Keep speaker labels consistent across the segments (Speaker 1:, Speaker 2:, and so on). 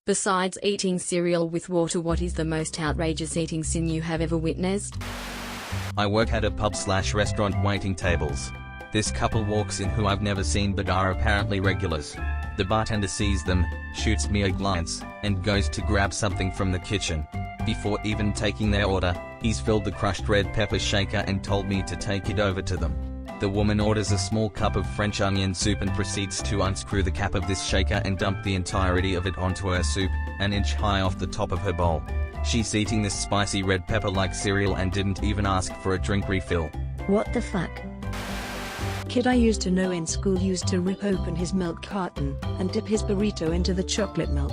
Speaker 1: Besides eating cereal with water, what is the most outrageous eating sin you have ever witnessed?
Speaker 2: I work at a pub/restaurant waiting tables. This couple walks in who I've never seen but are apparently regulars. The bartender sees them, shoots me a glance, and goes to grab something from the kitchen. Before even taking their order, he's filled the crushed red pepper shaker and told me to take it over to them. The woman orders a small cup of French onion soup and proceeds to unscrew the cap of this shaker and dump the entirety of it onto her soup, an inch high off the top of her bowl. She's eating this spicy red pepper like cereal and didn't even ask for a drink refill.
Speaker 3: What the fuck? Kid I used to know in school used to rip open his milk carton and dip his burrito into the chocolate milk.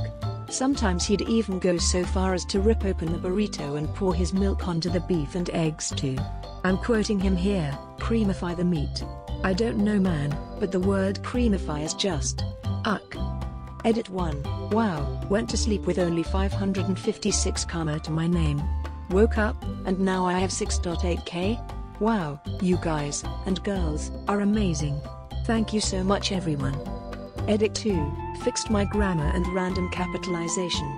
Speaker 3: Sometimes he'd even go so far as to rip open the burrito and pour his milk onto the beef and eggs too. I'm quoting him here, creamify the meat. I don't know man, but the word creamify is just uck. Edit 1. Wow, went to sleep with only 556 karma to my name. Woke up, and now I have 6.8k? Wow, you guys, and girls, are amazing. Thank you so much everyone. Edit 2, fixed my grammar and random capitalization.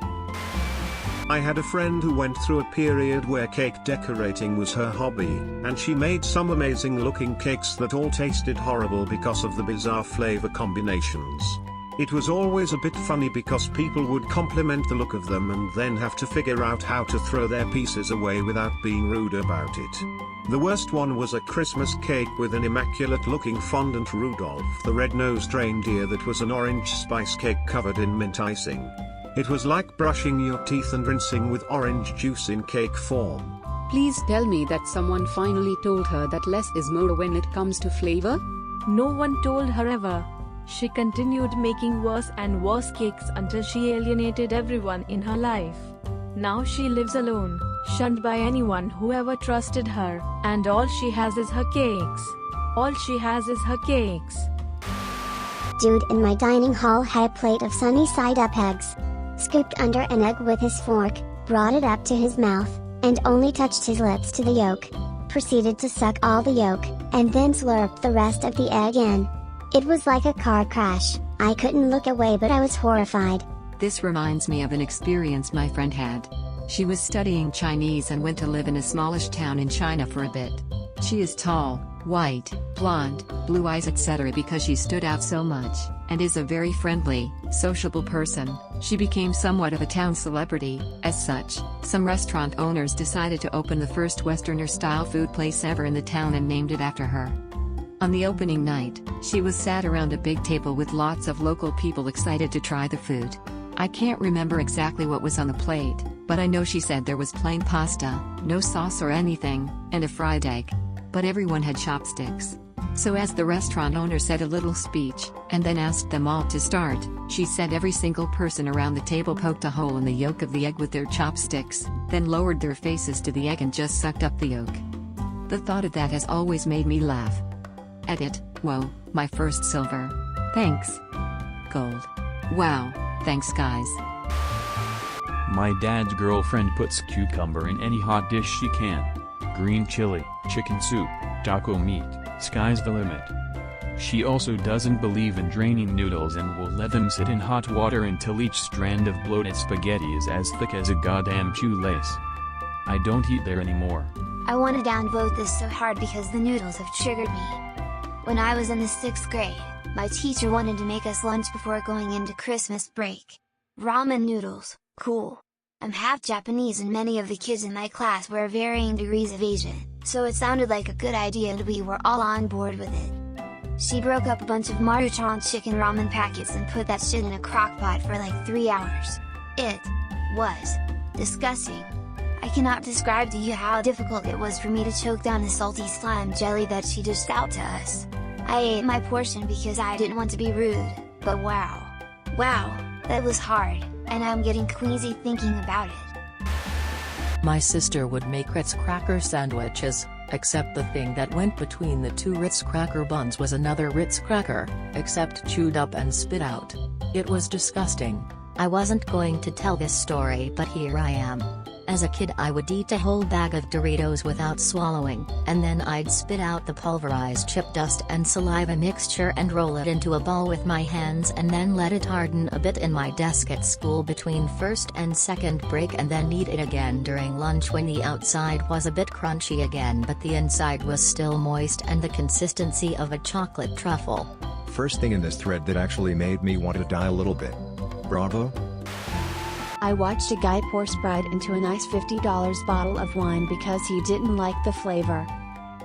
Speaker 4: I had a friend who went through a period where cake decorating was her hobby, and she made some amazing looking cakes that all tasted horrible because of the bizarre flavor combinations. It was always a bit funny because people would compliment the look of them and then have to figure out how to throw their pieces away without being rude about it. The worst one was a Christmas cake with an immaculate looking fondant Rudolph the red-nosed reindeer that was an orange spice cake covered in mint icing. It was like brushing your teeth and rinsing with orange juice in cake form.
Speaker 5: Please tell me that someone finally told her that less is more when it comes to flavor?
Speaker 6: No one told her ever. She continued making worse and worse cakes until she alienated everyone in her life. Now she lives alone, shunned by anyone who ever trusted her, and all she has is her cakes. All she has is her cakes.
Speaker 7: Dude in my dining hall had a plate of sunny side up eggs. Scooped under an egg with his fork, brought it up to his mouth, and only touched his lips to the yolk. Proceeded to suck all the yolk, and then slurped the rest of the egg in. It was like a car crash. I couldn't look away but I was horrified.
Speaker 8: This reminds me of an experience my friend had. She was studying Chinese and went to live in a smallish town in China for a bit. She is tall, white, blonde, blue eyes etc. because she stood out so much, and is a very friendly, sociable person. She became somewhat of a town celebrity. As such, some restaurant owners decided to open the first Westerner-style food place ever in the town and named it after her. On the opening night, she was sat around a big table with lots of local people excited to try the food. I can't remember exactly what was on the plate, but I know she said there was plain pasta, no sauce or anything, and a fried egg. But everyone had chopsticks. So as the restaurant owner said a little speech, and then asked them all to start, she said every single person around the table poked a hole in the yolk of the egg with their chopsticks, then lowered their faces to the egg and just sucked up the yolk. The thought of that has always made me laugh. Edit, whoa, my first silver. Thanks. Gold. Wow, thanks guys.
Speaker 9: My dad's girlfriend puts cucumber in any hot dish she can. Green chili, chicken soup, taco meat, sky's the limit. She also doesn't believe in draining noodles and will let them sit in hot water until each strand of bloated spaghetti is as thick as a goddamn shoelace. I don't eat there anymore.
Speaker 7: I want to downvote this so hard because the noodles have triggered me. When I was in the 6th grade, my teacher wanted to make us lunch before going into Christmas break. Ramen noodles, cool. I'm half Japanese and many of the kids in my class were varying degrees of Asian, so it sounded like a good idea and we were all on board with it. She broke up a bunch of Maruchan chicken ramen packets and put that shit in a crock pot for like 3 hours. It was disgusting. I cannot describe to you how difficult it was for me to choke down the salty slime jelly that she dished out to us. I ate my portion because I didn't want to be rude, but wow, that was hard, and I'm getting queasy thinking about it.
Speaker 10: My sister would make Ritz cracker sandwiches, except the thing that went between the two Ritz cracker buns was another Ritz cracker, except chewed up and spit out. It was disgusting.
Speaker 11: I wasn't going to tell this story, but here I am. As a kid I would eat a whole bag of Doritos without swallowing, and then I'd spit out the pulverized chip dust and saliva mixture and roll it into a ball with my hands and then let it harden a bit in my desk at school between first and second break, and then eat it again during lunch when the outside was a bit crunchy again but the inside was still moist and the consistency of a chocolate truffle.
Speaker 12: First thing in this thread that actually made me want to die a little bit. Bravo.
Speaker 13: I watched a guy pour Sprite into a nice $50 bottle of wine because he didn't like the flavor.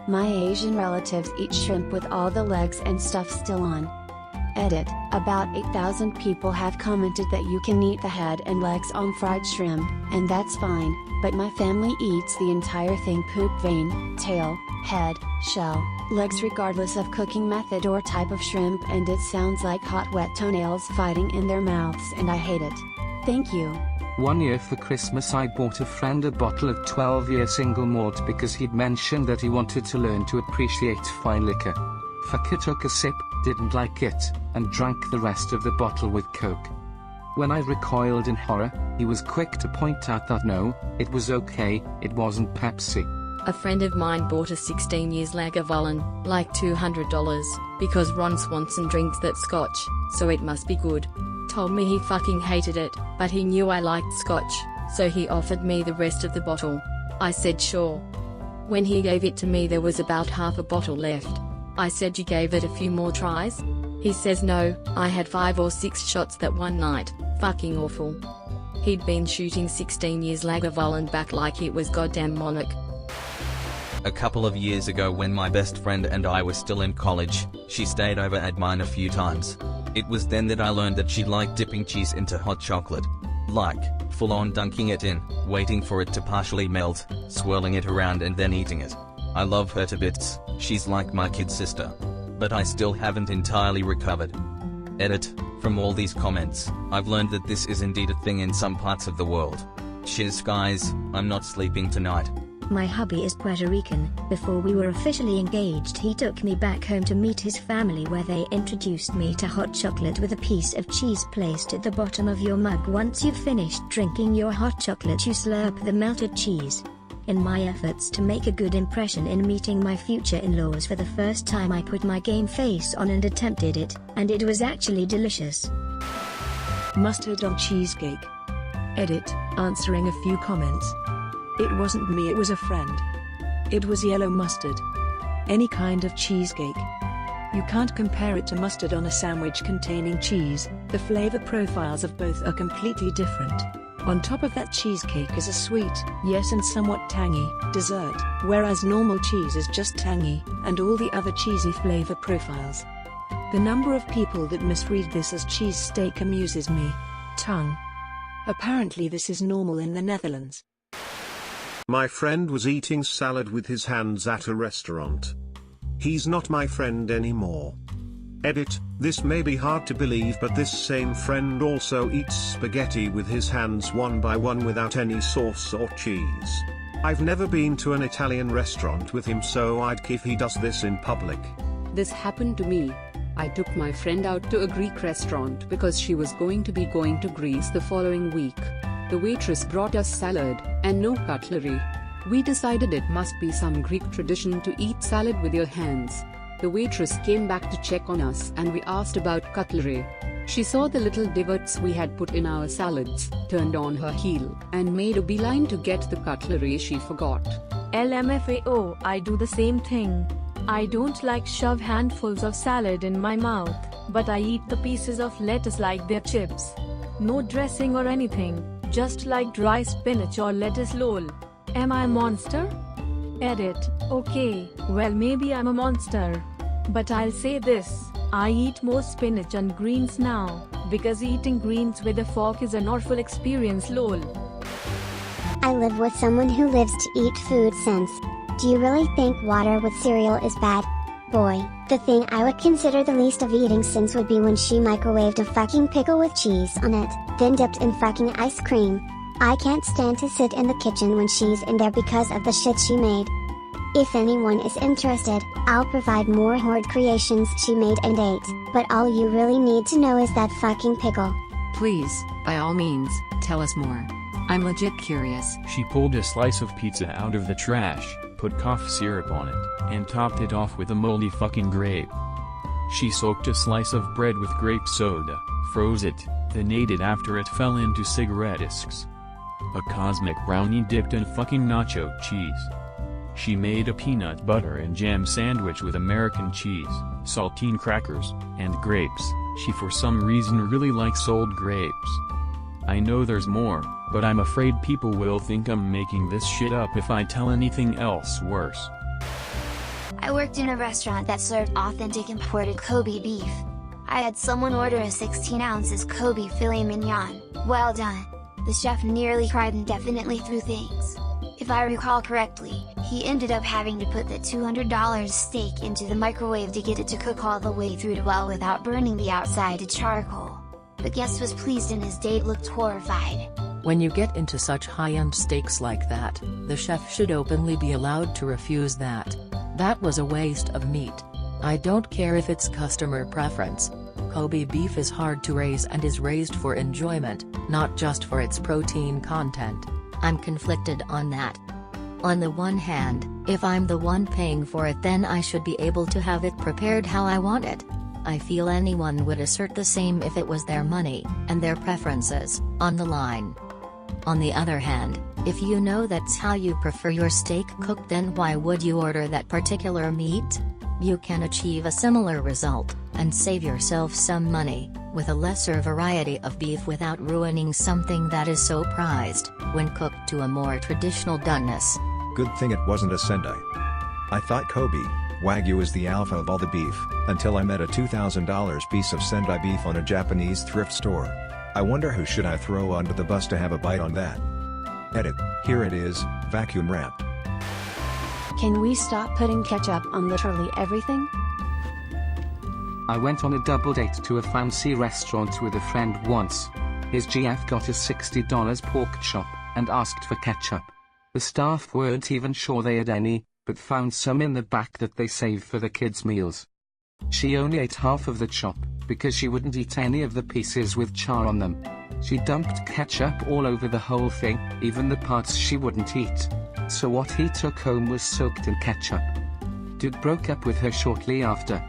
Speaker 13: My Asian relatives eat shrimp with all the legs and stuff still on. Edit, about 8,000 people have commented that you can eat the head and legs on fried shrimp, and that's fine, but my family eats the entire thing: poop, vein, tail, head, shell, legs, regardless of cooking method or type of shrimp, and it sounds like hot wet toenails fighting in their mouths and I hate it. Thank you.
Speaker 14: One year for Christmas I bought a friend a bottle of 12-year single malt because he'd mentioned that he wanted to learn to appreciate fine liquor. Fucker took a sip, didn't like it, and drank the rest of the bottle with Coke. When I recoiled in horror, he was quick to point out that no, it was okay, it wasn't Pepsi.
Speaker 1: A friend of mine bought a 16 years Lagavulin, like $200, because Ron Swanson drinks that scotch, so it must be good. Told me he fucking hated it, but he knew I liked scotch, so he offered me the rest of the bottle. I said sure. When he gave it to me there was about half a bottle left. I said, you gave it a few more tries? He says no, I had 5 or 6 shots that one night. Fucking awful. He'd been shooting 16 years Lagavulin back like it was goddamn Monarch.
Speaker 2: A couple of years ago when my best friend and I were still in college, she stayed over at mine a few times. It was then that I learned that she liked dipping cheese into hot chocolate. Like, full on dunking it in, waiting for it to partially melt, swirling it around and then eating it. I love her to bits, she's like my kid sister. But I still haven't entirely recovered. Edit, from all these comments, I've learned that this is indeed a thing in some parts of the world. Cheers guys, I'm not sleeping tonight.
Speaker 15: My hubby is Puerto Rican. Before we were officially engaged, he took me back home to meet his family, where they introduced me to hot chocolate with a piece of cheese placed at the bottom of your mug. Once you've finished drinking your hot chocolate, you slurp the melted cheese. In my efforts to make a good impression in meeting my future in-laws for the first time, I put my game face on and attempted it, and it was actually delicious.
Speaker 3: Mustard on cheesecake. Edit, answering a few comments. It wasn't me, it was a friend. It was yellow mustard. Any kind of cheesecake. You can't compare it to mustard on a sandwich containing cheese. The flavor profiles of both are completely different. On top of that, cheesecake is a sweet, yes, and somewhat tangy dessert, whereas normal cheese is just tangy, and all the other cheesy flavor profiles. The number of people that misread this as cheese steak amuses me. Tongue. Apparently this is normal in the Netherlands.
Speaker 4: My friend was eating salad with his hands at a restaurant. He's not my friend anymore. Edit, this may be hard to believe, but this same friend also eats spaghetti with his hands one by one without any sauce or cheese. I've never been to an Italian restaurant with him, so I'd if he does this in public.
Speaker 5: This happened to me. I took my friend out to a Greek restaurant because she was going to Greece the following week. The waitress brought us salad, and no cutlery. We decided it must be some Greek tradition to eat salad with your hands. The waitress came back to check on us and we asked about cutlery. She saw the little divots we had put in our salads, turned on her heel, and made a beeline to get the cutlery she forgot.
Speaker 6: LMFAO, I do the same thing. I don't like shove handfuls of salad in my mouth, but I eat the pieces of lettuce like they're chips. No dressing or anything, just like dry spinach or lettuce. Lol. Am I a monster? Edit, okay, well maybe I'm a monster. But I'll say this, I eat more spinach and greens now, because eating greens with a fork is an awful experience. Lol.
Speaker 16: I live with someone who lives to eat food since. Do you really think water with cereal is bad? Boy, the thing I would consider the least of eating sins would be when she microwaved a fucking pickle with cheese on it, then dipped in fucking ice cream. I can't stand to sit in the kitchen when she's in there because of the shit she made. If anyone is interested, I'll provide more horde creations she made and ate, but all you really need to know is that fucking pickle.
Speaker 8: Please, by all means, tell us more. I'm legit curious.
Speaker 9: She pulled a slice of pizza out of the trash, put cough syrup on it, and topped it off with a moldy fucking grape. She soaked a slice of bread with grape soda, froze it, then ate it after it fell into cigarette discs. A cosmic brownie dipped in fucking nacho cheese. She made a peanut butter and jam sandwich with American cheese, saltine crackers, and grapes. She for some reason really likes old grapes. I know there's more, but I'm afraid people will think I'm making this shit up if I tell anything else worse.
Speaker 7: I worked in a restaurant that served authentic imported Kobe beef. I had someone order a 16 ounces Kobe filet mignon. Well done. The chef nearly cried and definitely threw things. If I recall correctly, he ended up having to put the $200 steak into the microwave to get it to cook all the way through to well without burning the outside to charcoal. The guest was pleased and his date looked horrified.
Speaker 10: When you get into such high-end steaks like that, the chef should openly be allowed to refuse that. That was a waste of meat. I don't care if it's customer preference. Kobe beef is hard to raise and is raised for enjoyment, not just for its protein content.
Speaker 11: I'm conflicted on that. On the one hand, if I'm the one paying for it, then I should be able to have it prepared how I want it. I feel anyone would assert the same if it was their money, and their preferences, on the line. On the other hand, if you know that's how you prefer your steak cooked, then why would you order that particular meat? You can achieve a similar result, and save yourself some money, with a lesser variety of beef without ruining something that is so prized, when cooked to a more traditional doneness.
Speaker 12: Good thing it wasn't a Sendai. I thought Kobe Wagyu is the alpha of all the beef, until I met a $2,000 piece of Sendai beef on a Japanese thrift store. I wonder who should I throw under the bus to have a bite on that. Edit, here it is, vacuum wrap.
Speaker 13: Can we stop putting ketchup on literally everything?
Speaker 14: I went on a double date to a fancy restaurant with a friend once. His GF got a $60 pork chop, and asked for ketchup. The staff weren't even sure they had any, but found some in the back that they saved for the kids' meals. She only ate half of the chop, because she wouldn't eat any of the pieces with char on them. She dumped ketchup all over the whole thing, even the parts she wouldn't eat. So what he took home was soaked in ketchup. Dude broke up with her shortly after.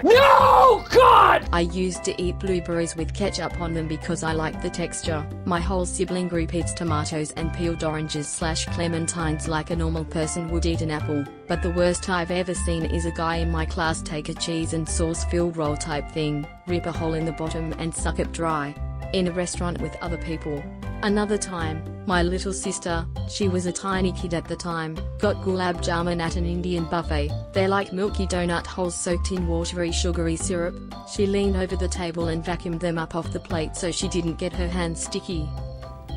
Speaker 1: No, God! I used to eat blueberries with ketchup on them because I liked the texture. My whole sibling group eats tomatoes and peeled oranges / clementines like a normal person would eat an apple, but the worst I've ever seen is a guy in my class take a cheese and sauce filled roll type thing, rip a hole in the bottom and suck it dry. In a restaurant with other people. Another time, my little sister, she was a tiny kid at the time, got gulab jamun at an Indian buffet. They're like milky donut holes soaked in watery sugary syrup. She leaned over the table and vacuumed them up off the plate so she didn't get her hands sticky.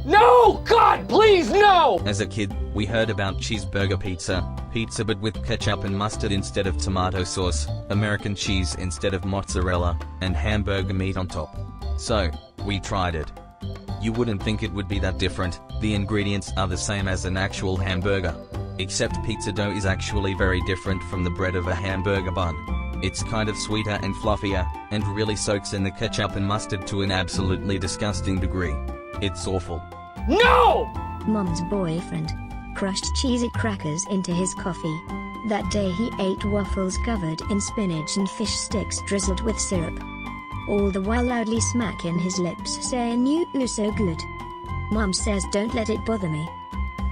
Speaker 17: No! God, please, no!
Speaker 2: As a kid, we heard about cheeseburger pizza but with ketchup and mustard instead of tomato sauce, American cheese instead of mozzarella, and hamburger meat on top. So, we tried it. You wouldn't think it would be that different, the ingredients are the same as an actual hamburger. Except pizza dough is actually very different from the bread of a hamburger bun. It's kind of sweeter and fluffier, and really soaks in the ketchup and mustard to an absolutely disgusting degree. It's awful.
Speaker 17: No!
Speaker 15: Mom's boyfriend crushed cheesy crackers into his coffee. That day he ate waffles covered in spinach and fish sticks drizzled with syrup. All the while loudly smacking his lips saying "You so good." Mom says don't let it bother me.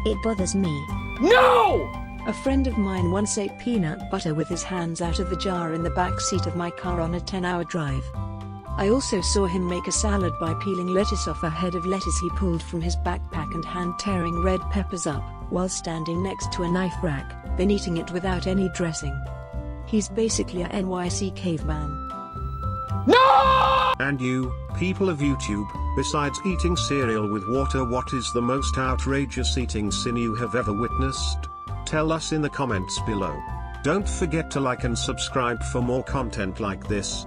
Speaker 15: It bothers me.
Speaker 17: No!
Speaker 3: A friend of mine once ate peanut butter with his hands out of the jar in the back seat of my car on a 10-hour drive. I also saw him make a salad by peeling lettuce off a head of lettuce he pulled from his backpack and hand-tearing red peppers up, while standing next to a knife rack, then eating it without any dressing. He's basically a NYC caveman.
Speaker 17: No!
Speaker 4: And you, people of YouTube, besides eating cereal with water, what is the most outrageous eating sin you have ever witnessed? Tell us in the comments below. Don't forget to like and subscribe for more content like this.